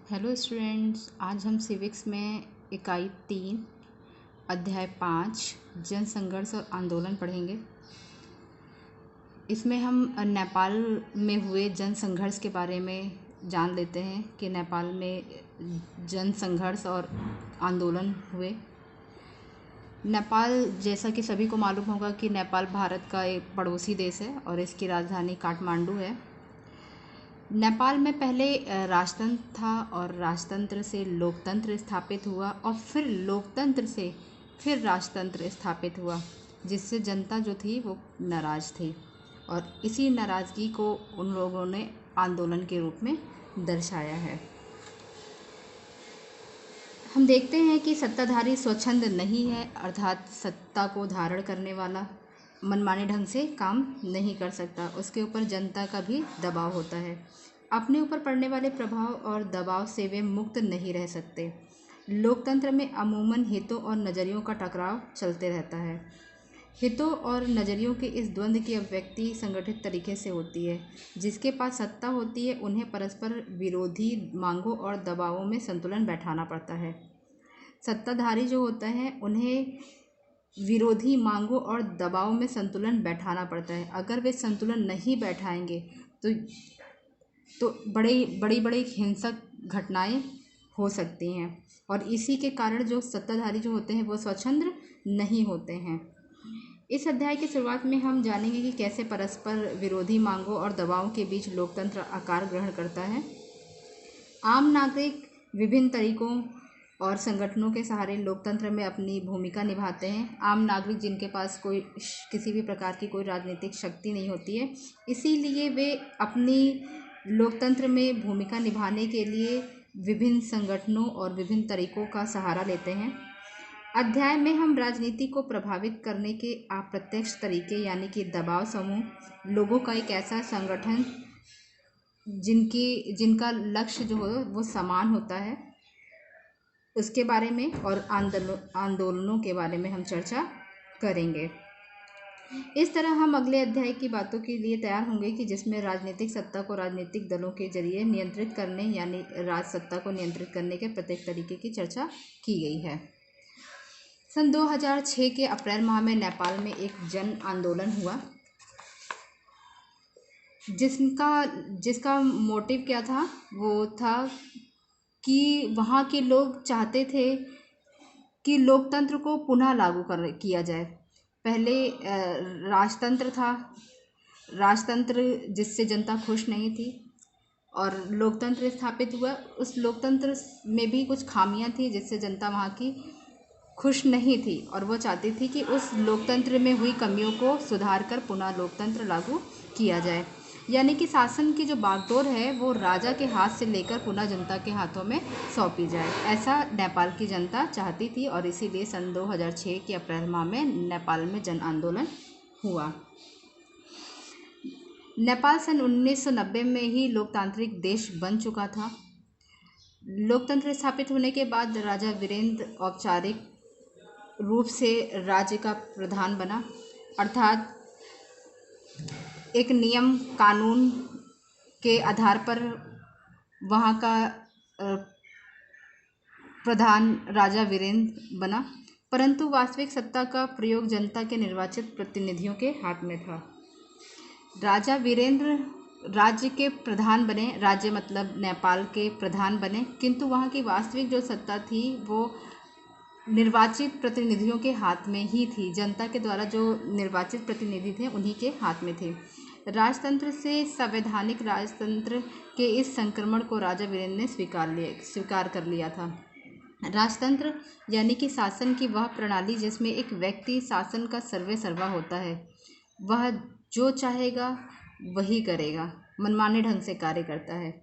Hello students, आज हम civics में इकाई 3 अध्याय 5 जन संघर्ष और आंदोलन पढ़ेंगे। इसमें हम नेपाल में हुए जन संघर्ष के बारे में जान लेते हैं कि नेपाल में जन संघर्ष और आंदोलन हुए। नेपाल, जैसा कि सभी को मालूम होगा कि नेपाल भारत का एक पड़ोसी देश है और इसकी राजधानी काठमांडू है। नेपाल में पहले राजतंत्र था और राजतंत्र से लोकतंत्र स्थापित हुआ और फिर लोकतंत्र से फिर राजतंत्र स्थापित हुआ, जिससे जनता जो थी वो नाराज़ थी और इसी नाराज़गी को उन लोगों ने आंदोलन के रूप में दर्शाया है। हम देखते हैं कि सत्ताधारी स्वच्छंद नहीं है, अर्थात सत्ता को धारण करने वाला मनमाने ढंग से काम नहीं कर सकता। उसके ऊपर जनता का भी दबाव होता है। अपने ऊपर पड़ने वाले प्रभाव और दबाव से वे मुक्त नहीं रह सकते। लोकतंत्र में अमूमन हितों और नज़रियों का टकराव चलते रहता है। हितों और नज़रियों के इस द्वंद्व की अभिव्यक्ति संगठित तरीके से होती है। जिसके पास सत्ता होती है उन्हें परस्पर विरोधी मांगों और दबावों में संतुलन बैठाना पड़ता है। सत्ताधारी जो होता है उन्हें विरोधी मांगों और दबाव में संतुलन बैठाना पड़ता है। अगर वे संतुलन नहीं बैठाएंगे तो बड़ी हिंसक घटनाएं हो सकती हैं और इसी के कारण जो सत्ताधारी जो होते हैं वो स्वच्छंद नहीं होते हैं। इस अध्याय की शुरुआत में हम जानेंगे कि कैसे परस्पर विरोधी मांगों और दबावों के बीच लोकतंत्र आकार ग्रहण करता है। आम नागरिक विभिन्न तरीकों और संगठनों के सहारे लोकतंत्र में अपनी भूमिका निभाते हैं। आम नागरिक जिनके पास किसी भी प्रकार की कोई राजनीतिक शक्ति नहीं होती है, इसीलिए वे अपनी लोकतंत्र में भूमिका निभाने के लिए विभिन्न संगठनों और विभिन्न तरीकों का सहारा लेते हैं। अध्याय में हम राजनीति को प्रभावित करने के अप्रत्यक्ष तरीके यानी कि दबाव समूह, लोगों का एक ऐसा संगठन जिनका लक्ष्य जो है वो समान होता है, उसके बारे में और आंदोलनों के बारे में हम चर्चा करेंगे। इस तरह हम अगले अध्याय की बातों के लिए तैयार होंगे कि जिसमें राजनीतिक सत्ता को राजनीतिक दलों के जरिए नियंत्रित करने यानी राज सत्ता को नियंत्रित करने के प्रत्येक तरीके की चर्चा की गई है। सन 2006 के अप्रैल माह में नेपाल में एक जन आंदोलन हुआ जिसका मोटिव क्या था? वो था कि वहाँ के लोग चाहते थे कि लोकतंत्र को पुनः लागू किया जाए। पहले राजतंत्र था, राजतंत्र जिससे जनता खुश नहीं थी और लोकतंत्र स्थापित हुआ। उस लोकतंत्र में भी कुछ खामियां थी जिससे जनता वहाँ की खुश नहीं थी और वो चाहती थी कि उस लोकतंत्र में हुई कमियों को सुधार कर पुनः लोकतंत्र लागू किया जाए, यानी कि शासन की जो बागडोर है वो राजा के हाथ से लेकर पुनः जनता के हाथों में सौंपी जाए। ऐसा नेपाल की जनता चाहती थी और इसीलिए सन 2006 के अप्रैल माह में नेपाल में जन आंदोलन हुआ। नेपाल सन 1990 में ही लोकतांत्रिक देश बन चुका था। लोकतंत्र स्थापित होने के बाद राजा वीरेंद्र औपचारिक रूप से राज्य का प्रधान बना, अर्थात एक नियम कानून के आधार पर वहाँ का प्रधान राजा वीरेंद्र बना, परंतु वास्तविक सत्ता का प्रयोग जनता के निर्वाचित प्रतिनिधियों के हाथ में था। राजा वीरेंद्र राज्य के प्रधान बने, राज्य मतलब नेपाल के प्रधान बने, किंतु वहाँ की वास्तविक जो सत्ता थी वो निर्वाचित प्रतिनिधियों के हाथ में ही थी। जनता के द्वारा जो निर्वाचित प्रतिनिधि थे उन्हीं के हाथ में थे। राजतंत्र से संवैधानिक राजतंत्र के इस संक्रमण को राजा वीरेंद्र ने स्वीकार कर लिया था। राजतंत्र यानी कि शासन की वह प्रणाली जिसमें एक व्यक्ति शासन का सर्वे सर्वा होता है, वह जो चाहेगा वही करेगा, मनमाने ढंग से कार्य करता है।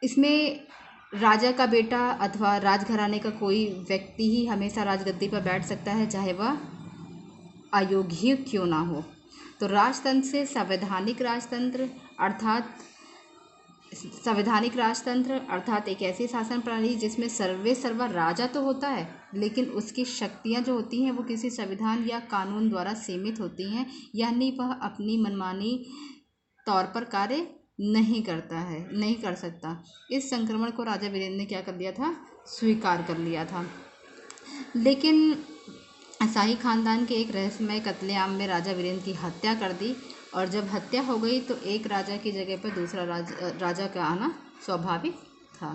इसमें राजा का बेटा अथवा राजघराने का कोई व्यक्ति ही हमेशा राजगद्दी पर बैठ सकता है, चाहे वह अयोग्य क्यों ना हो। तो राजतंत्र से संवैधानिक राजतंत्र अर्थात एक ऐसी शासन प्रणाली जिसमें सर्वे सर्वा राजा तो होता है, लेकिन उसकी शक्तियां जो होती हैं वो किसी संविधान या कानून द्वारा सीमित होती हैं, यानी वह अपनी मनमानी तौर पर कार्य नहीं कर सकता। इस संक्रमण को राजा वीरेंद्र ने क्या कर लिया था, स्वीकार कर लिया था। लेकिन शाही खानदान के एक रहस्यमय कत्लेआम में राजा वीरेंद्र की हत्या कर दी, और जब हत्या हो गई तो एक राजा की जगह पर दूसरा राजा का आना स्वाभाविक था।